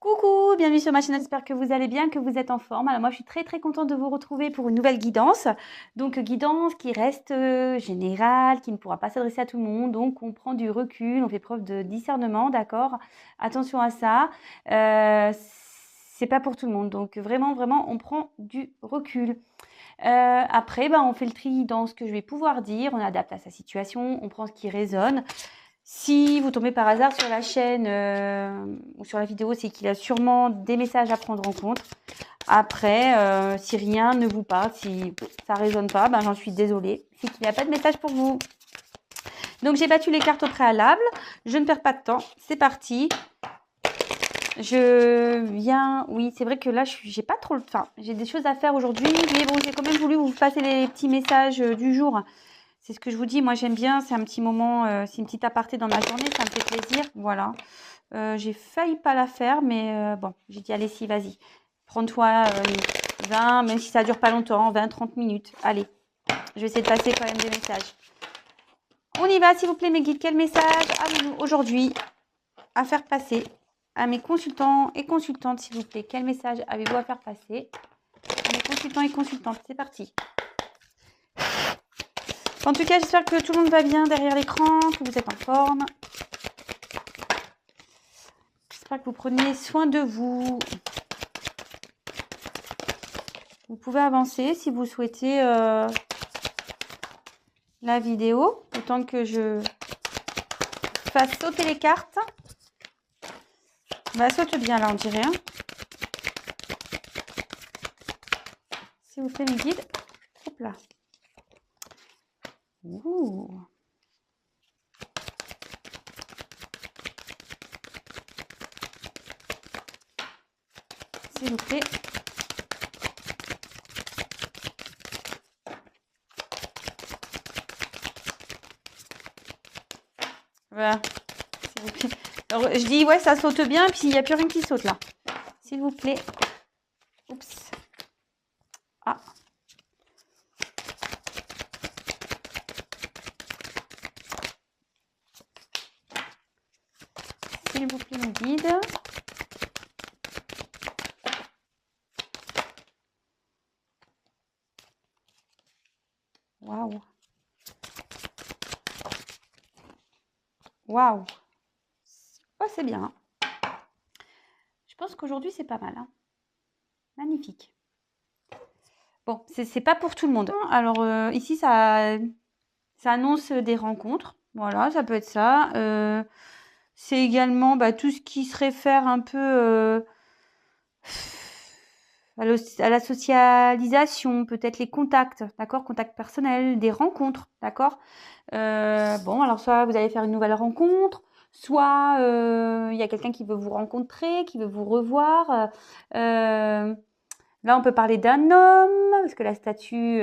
Coucou, bienvenue sur ma chaîne, j'espère que vous allez bien, que vous êtes en forme. Alors moi je suis très contente de vous retrouver pour une nouvelle guidance. Donc guidance qui reste générale, qui ne pourra pas s'adresser à tout le monde. Donc on prend du recul, on fait preuve de discernement, d'accord? Attention à ça. C'est pas pour tout le monde. Donc vraiment on prend du recul. Après, on fait le tri dans ce que je vais pouvoir dire, on adapte à sa situation, on prend ce qui résonne. Si vous tombez par hasard sur la chaîne ou sur la vidéo, c'est qu'il y a sûrement des messages à prendre en compte. Après, si rien ne vous parle, si ça résonne pas, j'en suis désolée. C'est qu'il n'y a pas de message pour vous. Donc j'ai battu les cartes au préalable. Je ne perds pas de temps. C'est parti. Je viens, oui, c'est vrai que là, j'ai pas trop le temps. J'ai des choses à faire aujourd'hui, mais bon, j'ai quand même voulu vous passer les petits messages du jour. C'est ce que je vous dis, moi j'aime bien, c'est un petit moment, c'est une petite aparté dans ma journée, ça me fait plaisir, voilà. J'ai failli pas la faire, mais bon, j'ai dit allez si, vas-y, prends-toi 20, même si ça dure pas longtemps, 20-30 minutes, allez. Je vais essayer de passer quand même des messages. On y va, s'il vous plaît mes guides, quel message avez-vous aujourd'hui à faire passer à mes consultants et consultantes, s'il vous plaît? Quel message avez-vous à faire passer à mes consultants et consultantes? C'est parti. En tout cas, j'espère que tout le monde va bien derrière l'écran, que vous êtes en forme. J'espère que vous prenez soin de vous. Vous pouvez avancer si vous souhaitez la vidéo, autant que je fasse sauter les cartes. Saute bien là, on dirait. Hein. S'il vous plaît, mes guides. Hop là. Ouh. S'il vous plaît. Voilà. S'il vous plaît. Alors, je dis, ouais, ça saute bien, puis il n'y a plus rien qui saute là. S'il vous plaît. Oups. Ah. S'il vous plaît, mon guide. Waouh. Waouh. Oh, c'est bien. Je pense qu'aujourd'hui, c'est pas mal. Hein. Magnifique. Bon, c'est pas pour tout le monde. Alors, ici, ça annonce des rencontres. Voilà, ça peut être ça. C'est également tout ce qui se réfère un peu à la socialisation, peut-être les contacts, d'accord? Contacts personnels, des rencontres, d'accord? Bon, alors soit vous allez faire une nouvelle rencontre, soit il y a quelqu'un qui veut vous rencontrer, qui veut vous revoir. Là, on peut parler d'un homme, parce que la statue,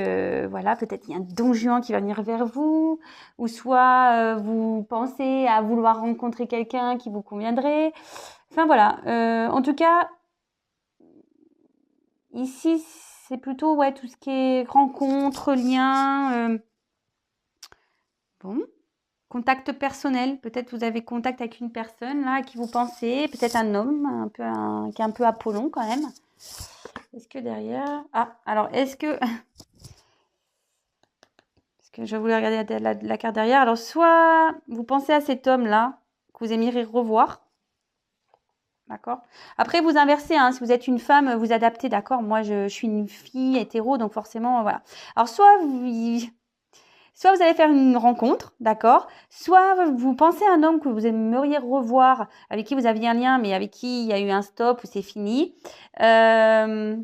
voilà, peut-être il y a un don Juan qui va venir vers vous, ou soit vous pensez à vouloir rencontrer quelqu'un qui vous conviendrait. Enfin voilà, en tout cas, ici, c'est plutôt ouais, tout ce qui est rencontre, lien. Bon, contact personnel, peut-être vous avez contact avec une personne là à qui vous pensez, peut-être un homme qui est un peu Apollon quand même. Est-ce que derrière... Ah, alors est-ce que... Parce que je voulais regarder la carte derrière. Alors soit vous pensez à cet homme-là que vous aimeriez revoir. D'accord. Après, vous inversez. Hein, si vous êtes une femme, vous adaptez. D'accord. Moi, je suis une fille hétéro, donc forcément, voilà. Alors soit vous allez faire une rencontre, d'accord. Soit vous pensez à un homme que vous aimeriez revoir, avec qui vous aviez un lien, mais avec qui il y a eu un stop ou c'est fini. Ouais.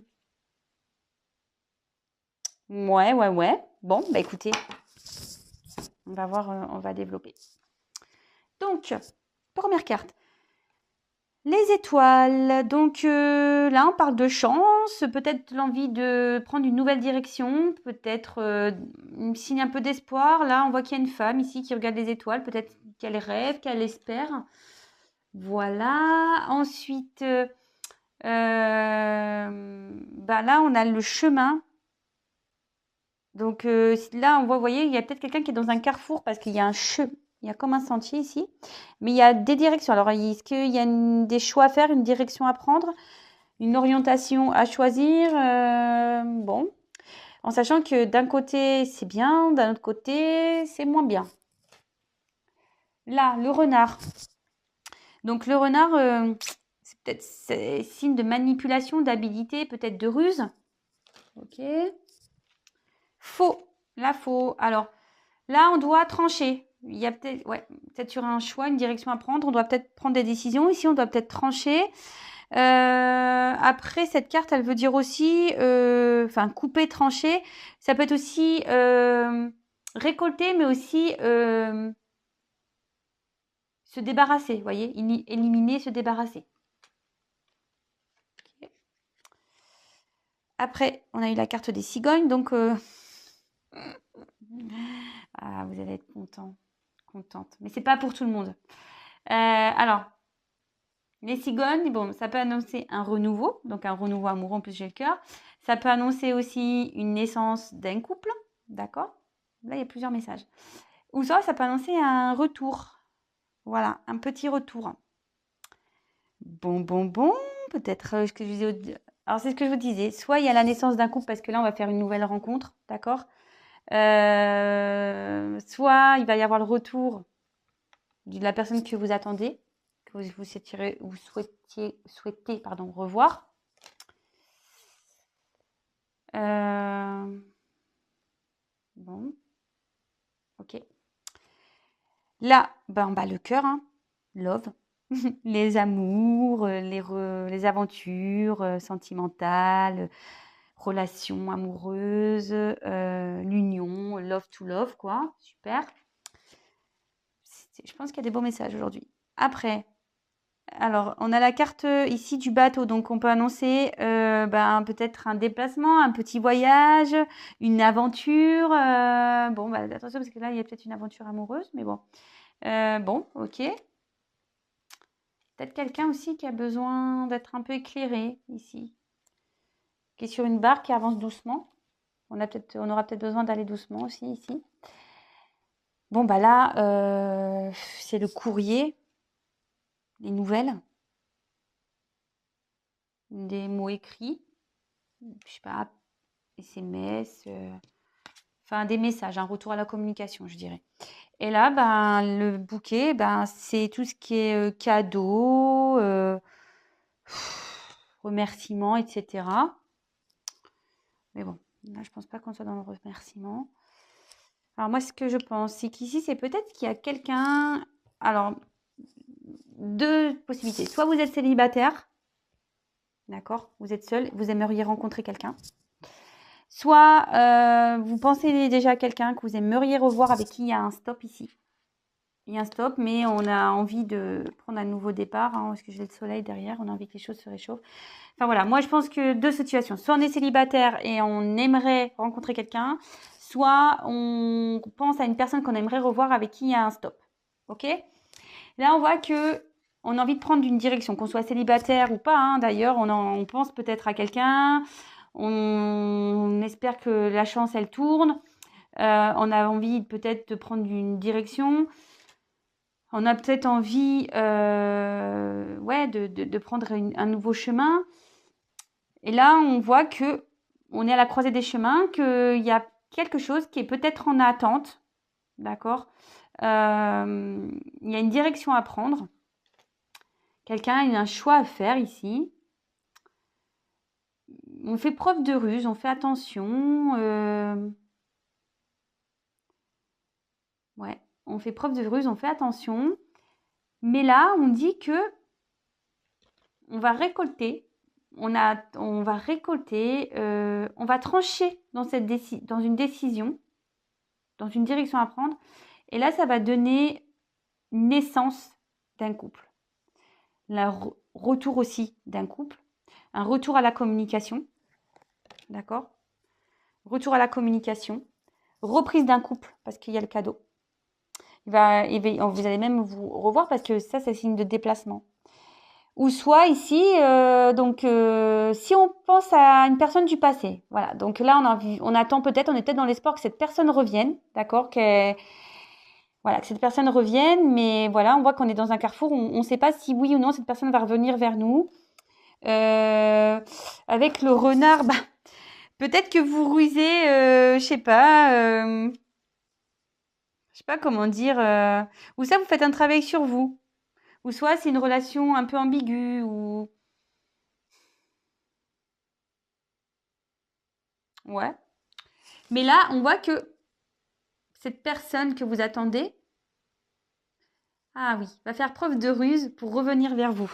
Bon, écoutez, on va voir, on va développer. Donc, première carte. Les étoiles. Donc là, on parle de chance, peut-être l'envie de prendre une nouvelle direction, peut-être un signe un peu d'espoir. Là, on voit qu'il y a une femme ici qui regarde les étoiles, peut-être qu'elle rêve, qu'elle espère. Voilà. Ensuite, là, on a le chemin. Donc là, on voit, vous voyez, il y a peut-être quelqu'un qui est dans un carrefour parce qu'il y a Il y a comme un sentier ici. Mais il y a des directions. Alors, est-ce qu'il y a des choix à faire, une direction à prendre, une orientation à choisir? Bon, en sachant que d'un côté, c'est bien, d'un autre côté, c'est moins bien. Là, le renard. Donc, le renard, c'est peut-être signe de manipulation, d'habilité, peut-être de ruse. Ok. Faux. Là, faux. Alors, là, on doit trancher. Il y a peut-être, ouais, peut-être sur un choix, une direction à prendre. On doit peut-être prendre des décisions. Ici, on doit peut-être trancher. Après, cette carte, elle veut dire aussi, enfin, couper, trancher. Ça peut être aussi récolter, mais aussi se débarrasser. Vous voyez, éliminer, se débarrasser. Okay. Après, on a eu la carte des cigognes. Donc, ah, vous allez être contente. Mais c'est pas pour tout le monde. Alors, les cigognes, bon, ça peut annoncer un renouveau, donc un renouveau amoureux, en plus j'ai le cœur. Ça peut annoncer aussi une naissance d'un couple, d'accord? Là, il y a plusieurs messages. Ou ça peut annoncer un retour. Voilà, un petit retour. Bon, peut-être ce que je disais. Alors, c'est ce que je vous disais. Soit il y a la naissance d'un couple, parce que là, on va faire une nouvelle rencontre, d'accord? Soit il va y avoir le retour de la personne que vous attendez, que vous souhaitez revoir. Bon, ok. Là, ben, le cœur, hein, love, les amours, les aventures sentimentales, relations amoureuses, l'union, love to love, quoi, super. Je pense qu'il y a des beaux messages aujourd'hui. Après, alors, on a la carte ici du bateau, donc on peut annoncer peut-être un déplacement, un petit voyage, une aventure. Bon, attention parce que là, il y a peut-être une aventure amoureuse, mais bon. Bon, ok. Peut-être quelqu'un aussi qui a besoin d'être un peu éclairé ici, qui est sur une barque qui avance doucement. On aura peut-être besoin d'aller doucement aussi ici. Bon, là, c'est le courrier, les nouvelles, des mots écrits, je sais pas, SMS, enfin des messages, un retour à la communication, je dirais. Et là, le bouquet, c'est tout ce qui est cadeau, remerciements, etc. Mais bon, là, je pense pas qu'on soit dans le remerciement. Alors moi, ce que je pense, c'est qu'ici, c'est peut-être qu'il y a quelqu'un... Alors, deux possibilités. Soit vous êtes célibataire, d'accord, vous êtes seul, vous aimeriez rencontrer quelqu'un. Soit vous pensez déjà à quelqu'un que vous aimeriez revoir avec qui il y a un stop ici. Il y a un stop, mais on a envie de prendre un nouveau départ, hein, parce que j'ai le soleil derrière, on a envie que les choses se réchauffent. Enfin voilà, moi je pense que deux situations. Soit on est célibataire et on aimerait rencontrer quelqu'un, soit on pense à une personne qu'on aimerait revoir avec qui il y a un stop. Ok? Là, on voit que on a envie de prendre une direction, qu'on soit célibataire ou pas. Hein, d'ailleurs, on pense peut-être à quelqu'un. On espère que la chance, elle tourne. On a envie peut-être de prendre une direction. On a peut-être envie de prendre un nouveau chemin. Et là, on voit que on est à la croisée des chemins, qu'il y a quelque chose qui est peut-être en attente. D'accord? Il y a une direction à prendre. Quelqu'un a un choix à faire ici. On fait preuve de ruse, on fait attention. Ouais, on fait preuve de ruse, on fait attention. Mais là, on dit que on va récolter. On va récolter, on va trancher dans une décision, dans une direction à prendre. Et là, ça va donner naissance d'un couple. Retour aussi d'un couple. Un retour à la communication. D'accord? Retour à la communication. Reprise d'un couple, parce qu'il y a le cadeau. Vous allez même vous revoir parce que ça, c'est signe de déplacement. Ou soit ici, si on pense à une personne du passé, voilà. Donc là, on attend peut-être, on est peut-être dans l'espoir que cette personne revienne, d'accord, Voilà, que cette personne revienne, mais voilà, on voit qu'on est dans un carrefour, on ne sait pas si oui ou non cette personne va revenir vers nous. Avec le renard, bah, peut-être que vous rusez, je sais pas comment dire, ou ça vous faites un travail sur vous, ou soit c'est une relation un peu ambiguë, ou ouais. Mais là, on voit que cette personne que vous attendez, ah oui, va faire preuve de ruse pour revenir vers vous.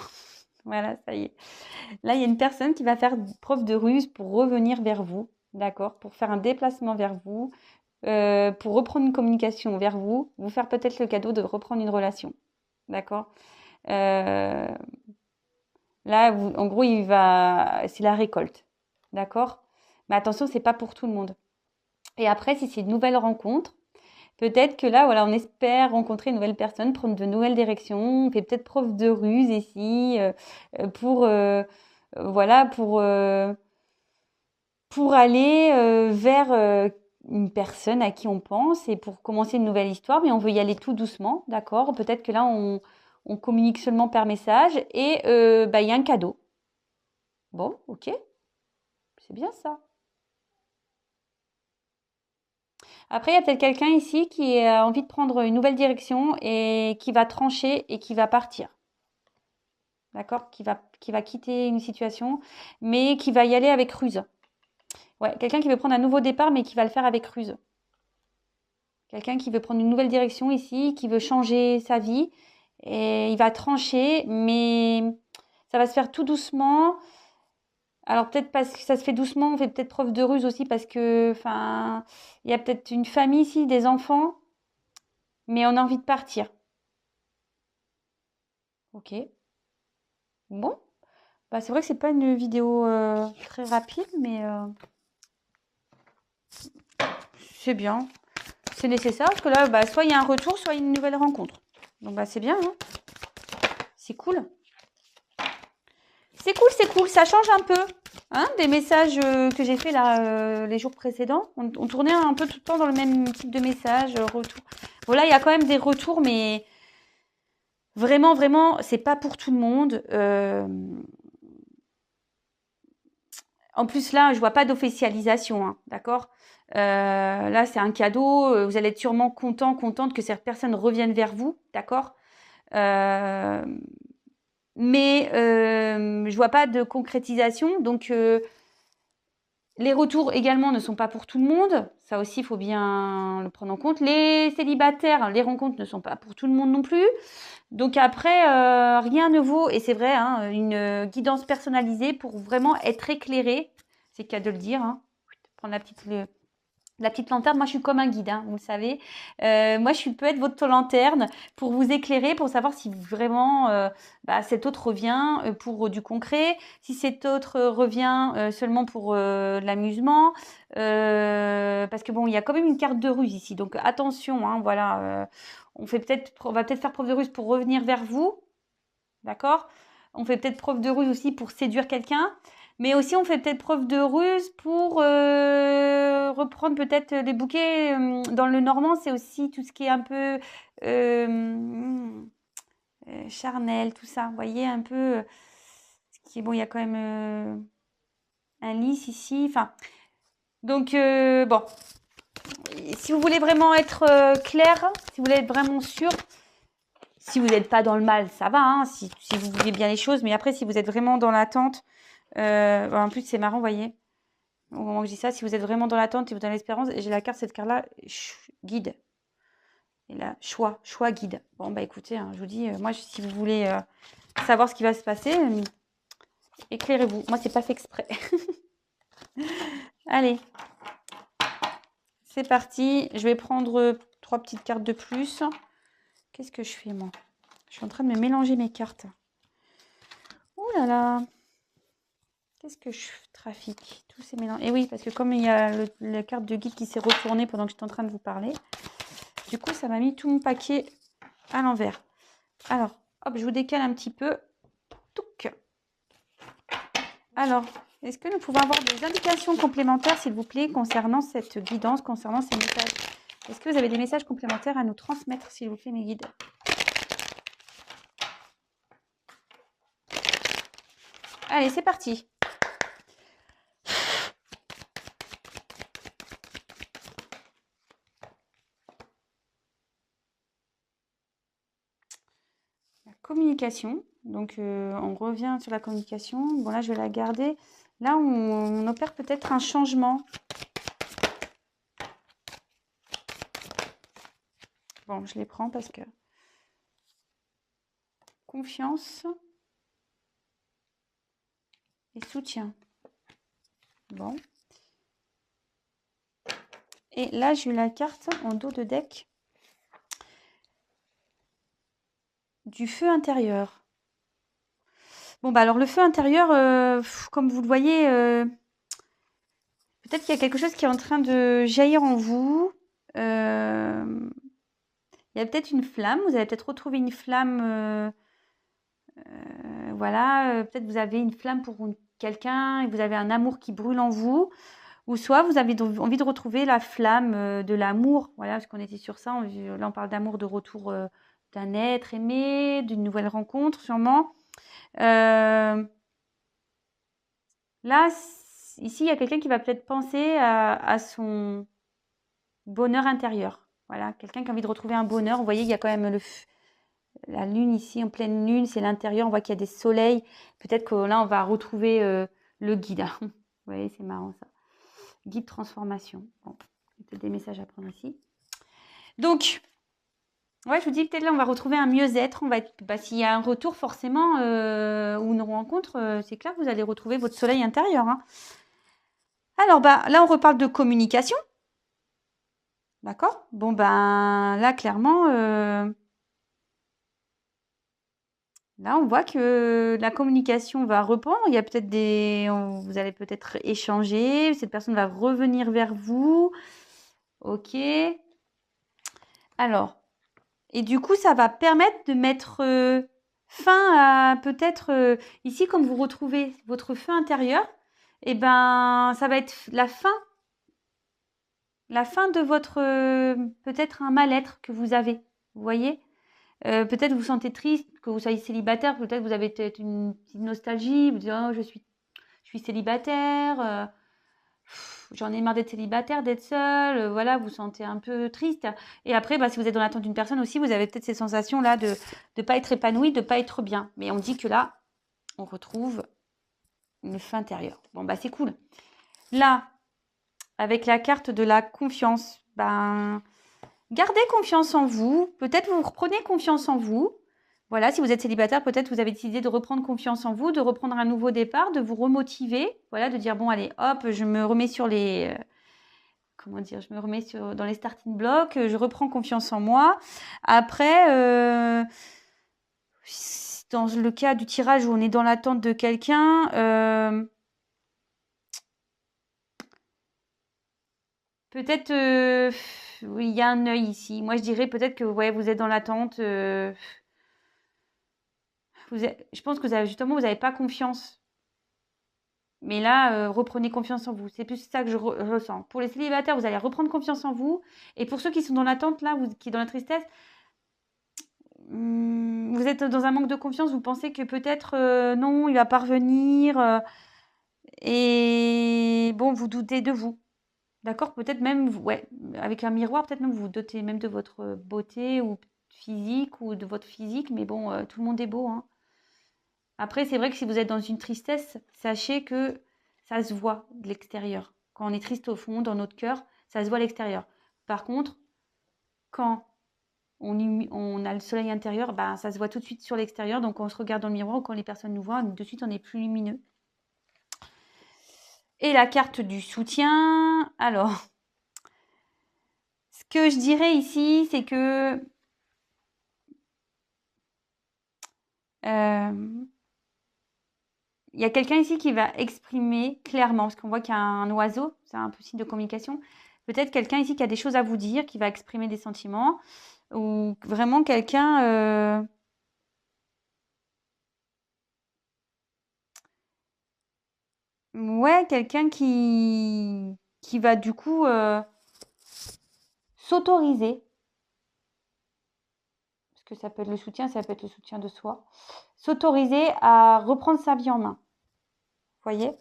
Voilà, ça y est. Là, il y a une personne qui va faire preuve de ruse pour revenir vers vous, d'accord? Pour faire un déplacement vers vous, pour reprendre une communication vers vous, vous faire peut-être le cadeau de reprendre une relation, d'accord? Euh, Là, en gros, c'est la récolte, d'accord? Mais attention, c'est pas pour tout le monde. Et après, si c'est une nouvelle rencontre, peut-être que là, voilà, on espère rencontrer une nouvelle personne, prendre de nouvelles directions, on fait peut-être preuve de ruse ici, pour, voilà, pour aller vers une personne à qui on pense et pour commencer une nouvelle histoire, mais on veut y aller tout doucement, d'accord? Peut-être que là, on communique seulement par message et bah, il y a un cadeau. Bon, ok, c'est bien ça. Après, il y a peut-être quelqu'un ici qui a envie de prendre une nouvelle direction et qui va trancher et qui va partir. D'accord? Qui va quitter une situation, mais qui va y aller avec ruse. Ouais, quelqu'un qui veut prendre un nouveau départ, mais qui va le faire avec ruse. Quelqu'un qui veut prendre une nouvelle direction ici, qui veut changer sa vie. Et il va trancher, mais ça va se faire tout doucement. Alors peut-être parce que ça se fait doucement, on fait peut-être preuve de ruse aussi parce que, enfin, il y a peut-être une famille ici, des enfants, mais on a envie de partir. Ok. Bon. Bah, c'est vrai que c'est pas une vidéo très rapide, mais c'est bien. C'est nécessaire parce que là, bah, soit il y a un retour, soit il y a une nouvelle rencontre. Donc bah, c'est bien, hein. C'est cool. C'est cool, ça change un peu. Hein, des messages que j'ai fait là les jours précédents. On tournait un peu tout le temps dans le même type de message, retour. Voilà, il y a quand même des retours, mais vraiment, vraiment, c'est pas pour tout le monde. En plus, là, je vois pas d'officialisation, hein, d'accord? Là, c'est un cadeau. Vous allez être sûrement contente que cette personne revienne vers vous, d'accord? Euh, mais je vois pas de concrétisation. Donc, les retours également ne sont pas pour tout le monde. Ça aussi, il faut bien le prendre en compte. Les célibataires, les rencontres ne sont pas pour tout le monde non plus. Donc après, rien ne vaut, et c'est vrai, hein, une guidance personnalisée pour vraiment être éclairé. C'est le cas de le dire. Hein. Prendre la petite lanterne, moi je suis comme un guide, hein, vous le savez. Moi je peux être votre lanterne pour vous éclairer, pour savoir si vraiment bah, cet autre revient pour du concret, si cet autre revient seulement pour l'amusement. Parce que bon, il y a quand même une carte de ruse ici, donc attention, hein, voilà. On va peut-être faire preuve de ruse pour revenir vers vous, d'accord? On fait peut-être preuve de ruse aussi pour séduire quelqu'un. Mais aussi, on fait peut-être preuve de ruse pour reprendre peut-être les bouquets. Dans le normand, c'est aussi tout ce qui est un peu charnel, tout ça. Vous voyez, un peu. Ce qui est bon, il y a quand même un lys ici. Enfin, donc, bon. Si vous voulez vraiment être clair, si vous voulez être vraiment sûr, si vous n'êtes pas dans le mal, ça va. Hein, si vous voulez bien les choses. Mais après, si vous êtes vraiment dans l'attente, en plus, c'est marrant, vous voyez. Au moment où je dis ça, si vous êtes vraiment dans l'attente et vous êtes dans l'espérance, j'ai la carte, cette carte-là, guide. Et là, choix guide. Bon, bah écoutez, hein, je vous dis, moi, si vous voulez savoir ce qui va se passer, éclairez-vous. Moi, c'est pas fait exprès. Allez, c'est parti. Je vais prendre 3 petites cartes de plus. Qu'est-ce que je fais, moi? Je suis en train de me mélanger mes cartes. Ouh là là. Qu'est-ce que je trafique? Tous ces mélanges. Et oui, parce que comme il y a la carte de guide qui s'est retournée pendant que j'étais en train de vous parler, du coup, ça m'a mis tout mon paquet à l'envers. Alors, hop, je vous décale un petit peu. Touc. Alors, est-ce que nous pouvons avoir des indications complémentaires, s'il vous plaît, concernant cette guidance, concernant ces messages Est-ce que vous avez des messages complémentaires à nous transmettre, s'il vous plaît, mes guides? Allez, c'est parti. La communication. Donc, on revient sur la communication. Bon, là, je vais la garder. Là, on opère peut-être un changement. Bon, je les prends parce que... Confiance et soutien. Bon. Et là, j'ai eu la carte en dos de deck du feu intérieur. Bon, bah alors le feu intérieur, comme vous le voyez, peut-être qu'il y a quelque chose qui est en train de jaillir en vous. Il y a peut-être une flamme, vous avez peut-être retrouvé une flamme, voilà, peut-être vous avez une flamme pour quelqu'un et vous avez un amour qui brûle en vous. Ou soit vous avez envie de retrouver la flamme de l'amour, voilà, parce qu'on était sur ça, là on parle d'amour, de retour d'un être aimé, d'une nouvelle rencontre sûrement. Là, ici, il y a quelqu'un qui va peut-être penser à son bonheur intérieur. Voilà, quelqu'un qui a envie de retrouver un bonheur. Vous voyez, il y a quand même la lune ici, en pleine lune, c'est l'intérieur. On voit qu'il y a des soleils. Peut-être que là, on va retrouver le guide. Vous voyez, c'est marrant ça. Guide transformation. Bon, peut-être des messages à prendre ici. Donc, ouais, je vous dis, peut-être là, on va retrouver un mieux-être. On va être, bah, s'il y a un retour forcément ou une rencontre, c'est clair, vous allez retrouver votre soleil intérieur. Hein. Alors, bah, là, on reparle de communication. D'accord? Bon, ben, là, clairement, là, on voit que la communication va reprendre. Il y a peut-être vous allez peut-être échanger. Cette personne va revenir vers vous. Ok. Alors, et du coup, ça va permettre de mettre fin à peut-être, ici, comme vous retrouvez votre feu intérieur, eh ben, ça va être la fin de votre, peut-être un mal-être que vous avez. Vous voyez? Peut-être vous vous sentez triste, que vous soyez célibataire, peut-être vous avez peut-être une petite nostalgie, vous dites oh, je suis célibataire, j'en ai marre d'être célibataire, d'être seule, voilà, vous vous sentez un peu triste. Et après, bah, si vous êtes dans l'attente d'une personne aussi, vous avez peut-être ces sensations-là de ne pas être épanoui, de ne pas être bien. Mais on dit que là, on retrouve le feu intérieur. Bon, bah c'est cool. Là, avec la carte de la confiance, ben, gardez confiance en vous. Peut-être vous reprenez confiance en vous. Voilà, si vous êtes célibataire, peut-être vous avez décidé de reprendre confiance en vous, de reprendre un nouveau départ, de vous remotiver. Voilà, de dire bon, allez, hop, je me remets sur les. Comment dire, je me remets dans les starting blocks, je reprends confiance en moi. Après, dans le cas du tirage où on est dans l'attente de quelqu'un, peut-être, oui, il y a un œil ici. Moi, je dirais peut-être que ouais, vous êtes dans l'attente. Je pense que justement, vous n'avez pas confiance. Mais là, reprenez confiance en vous. C'est plus ça que je ressens. Pour les célibataires, vous allez reprendre confiance en vous. Et pour ceux qui sont dans l'attente, là, qui sont dans la tristesse, vous êtes dans un manque de confiance. Vous pensez que peut-être, non, il va pas revenir. Et bon, vous doutez de vous. D'accord? Peut-être même, ouais, avec un miroir, peut-être même vous vous doutez même de votre beauté ou physique ou de votre physique. Mais bon, tout le monde est beau, hein. Après, c'est vrai que si vous êtes dans une tristesse, sachez que ça se voit de l'extérieur. Quand on est triste au fond, dans notre cœur, ça se voit à l'extérieur. Par contre, quand on a le soleil intérieur, ben, ça se voit tout de suite sur l'extérieur. Donc, quand on se regarde dans le miroir ou quand les personnes nous voient, de suite, on est plus lumineux. Et la carte du soutien. Alors, ce que je dirais ici, c'est que il y a quelqu'un ici qui va exprimer clairement, parce qu'on voit qu'il y a un oiseau, c'est un peu signe de communication. Peut-être quelqu'un ici qui a des choses à vous dire, qui va exprimer des sentiments, ou vraiment quelqu'un... ouais, quelqu'un qui va du coup s'autoriser, parce que ça peut être le soutien, ça peut être le soutien de soi, s'autoriser à reprendre sa vie en main. Vous voyez?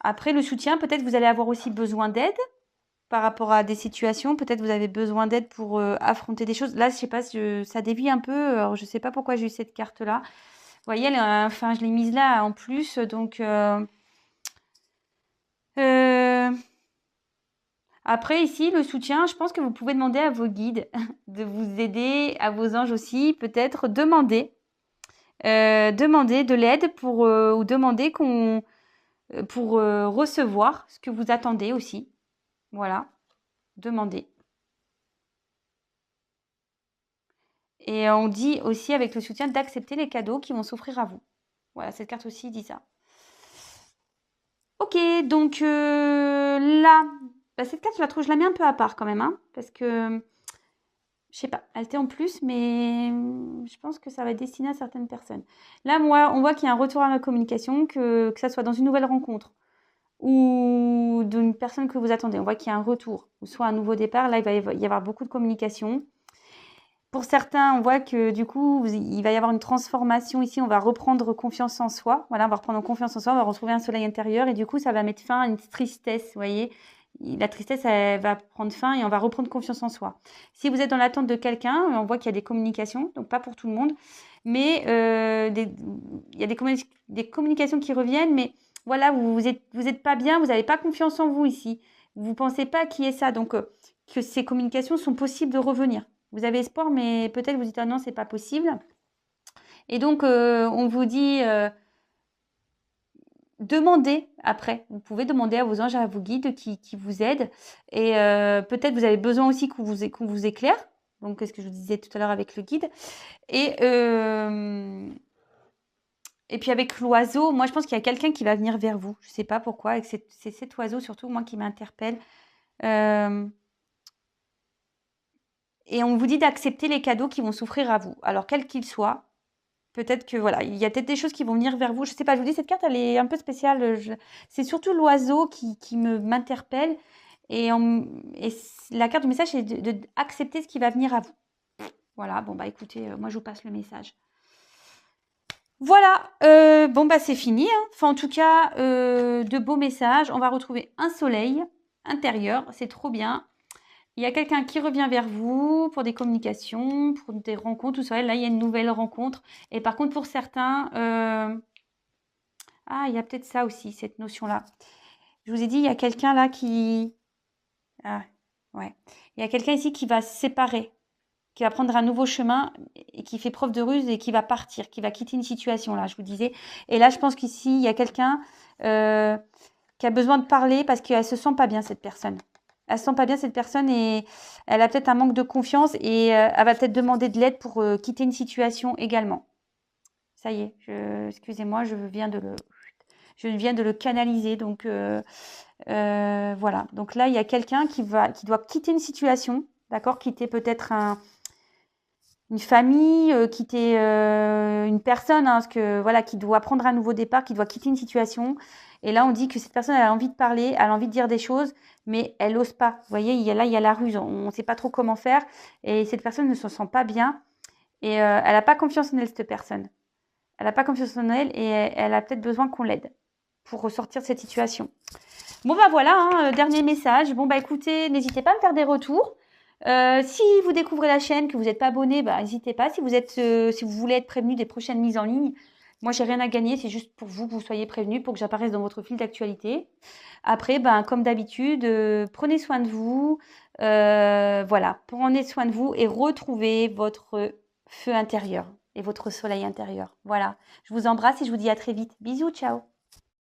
Après, le soutien, peut-être vous allez avoir aussi besoin d'aide par rapport à des situations. Peut-être vous avez besoin d'aide pour affronter des choses. Là, je sais pas, ça dévie un peu. Alors, je sais pas pourquoi j'ai eu cette carte-là. Vous voyez, enfin, je l'ai mise là en plus. Donc, après, ici, le soutien, je pense que vous pouvez demander à vos guides de vous aider, à vos anges aussi, peut-être demander de l'aide pour ou demander pour recevoir ce que vous attendez aussi. Voilà, demander. Et on dit aussi avec le soutien d'accepter les cadeaux qui vont s'offrir à vous. Voilà, cette carte aussi dit ça. Ok, donc là, cette carte, je la mets un peu à part quand même, hein, parce que, je sais pas, elle était en plus, mais je pense que ça va être destiné à certaines personnes. Là, moi, on voit qu'il y a un retour à la communication, que ça soit dans une nouvelle rencontre ou d'une personne que vous attendez. On voit qu'il y a un retour, ou soit un nouveau départ. Là, il va y avoir beaucoup de communication. Pour certains, on voit que du coup, il va y avoir une transformation ici. On va reprendre confiance en soi. Voilà, on va reprendre confiance en soi, on va retrouver un soleil intérieur et du coup, ça va mettre fin à une tristesse. Vous voyez, la tristesse, elle va prendre fin et on va reprendre confiance en soi. Si vous êtes dans l'attente de quelqu'un, on voit qu'il y a des communications, donc pas pour tout le monde, mais il y a des communications qui reviennent, mais voilà, vous êtes pas bien, vous n'avez pas confiance en vous ici. Vous pensez pas qu'il y ait ça, donc que ces communications sont possibles de revenir. Vous avez espoir, mais peut-être vous dites ah non, c'est pas possible. Et donc, on vous dit demandez après. Vous pouvez demander à vos anges, à vos guides qui vous aident. Et peut-être vous avez besoin aussi qu'on vous éclaire. Donc, ce que je vous disais tout à l'heure avec le guide. Et puis avec l'oiseau, moi je pense qu'il y a quelqu'un qui va venir vers vous. Je ne sais pas pourquoi. C'est cet oiseau surtout, moi, qui m'interpelle. Et on vous dit d'accepter les cadeaux qui vont s'offrir à vous. Alors, quels qu'ils soient, peut-être que voilà, il y a peut-être des choses qui vont venir vers vous. Je ne sais pas, je vous dis, cette carte, elle est un peu spéciale. C'est surtout l'oiseau qui m'interpelle. Et la carte du message, c'est d'accepter ce qui va venir à vous. Voilà, bon, bah écoutez, moi, je vous passe le message. Voilà, bon, bah c'est fini. Hein. Enfin, en tout cas, de beaux messages. On va retrouver un soleil intérieur. C'est trop bien. Il y a quelqu'un qui revient vers vous pour des communications, pour des rencontres, tout ça. Là, il y a une nouvelle rencontre. Et par contre, pour certains, il y a peut-être ça aussi, cette notion-là. Je vous ai dit, il y a quelqu'un là qui... Ah, ouais. Il y a quelqu'un ici qui va se séparer, qui va prendre un nouveau chemin et qui fait preuve de ruse et qui va partir, qui va quitter une situation, là, je vous disais. Et là, je pense qu'ici, il y a quelqu'un qui a besoin de parler parce qu'elle se sent pas bien, cette personne. Elle se sent pas bien, cette personne, et elle a peut-être un manque de confiance et elle va peut-être demander de l'aide pour quitter une situation également. Ça y est, excusez-moi, je viens de le canaliser. Donc, voilà. Donc là, il y a quelqu'un qui doit quitter une situation, d'accord? Quitter peut-être une famille, quitter une personne, hein, parce que, voilà, qui doit prendre un nouveau départ, qui doit quitter une situation. Et là, on dit que cette personne, elle a envie de parler, elle a envie de dire des choses, mais elle n'ose pas. Vous voyez, il y a la ruse, on ne sait pas trop comment faire. Et cette personne ne se sent pas bien. Et elle n'a pas confiance en elle, cette personne. Elle n'a pas confiance en elle et elle a peut-être besoin qu'on l'aide pour ressortir de cette situation. Bon, bah voilà, hein, dernier message. Bon, bah écoutez, n'hésitez pas à me faire des retours. Si vous découvrez la chaîne, que vous n'êtes pas abonné, bah n'hésitez pas. Si vous voulez être prévenu des prochaines mises en ligne, moi j'ai rien à gagner, c'est juste pour vous que vous soyez prévenu, pour que j'apparaisse dans votre fil d'actualité. Après, ben comme d'habitude, prenez soin de vous. Voilà, prenez soin de vous et retrouvez votre feu intérieur et votre soleil intérieur. Voilà, je vous embrasse et je vous dis à très vite. Bisous, ciao.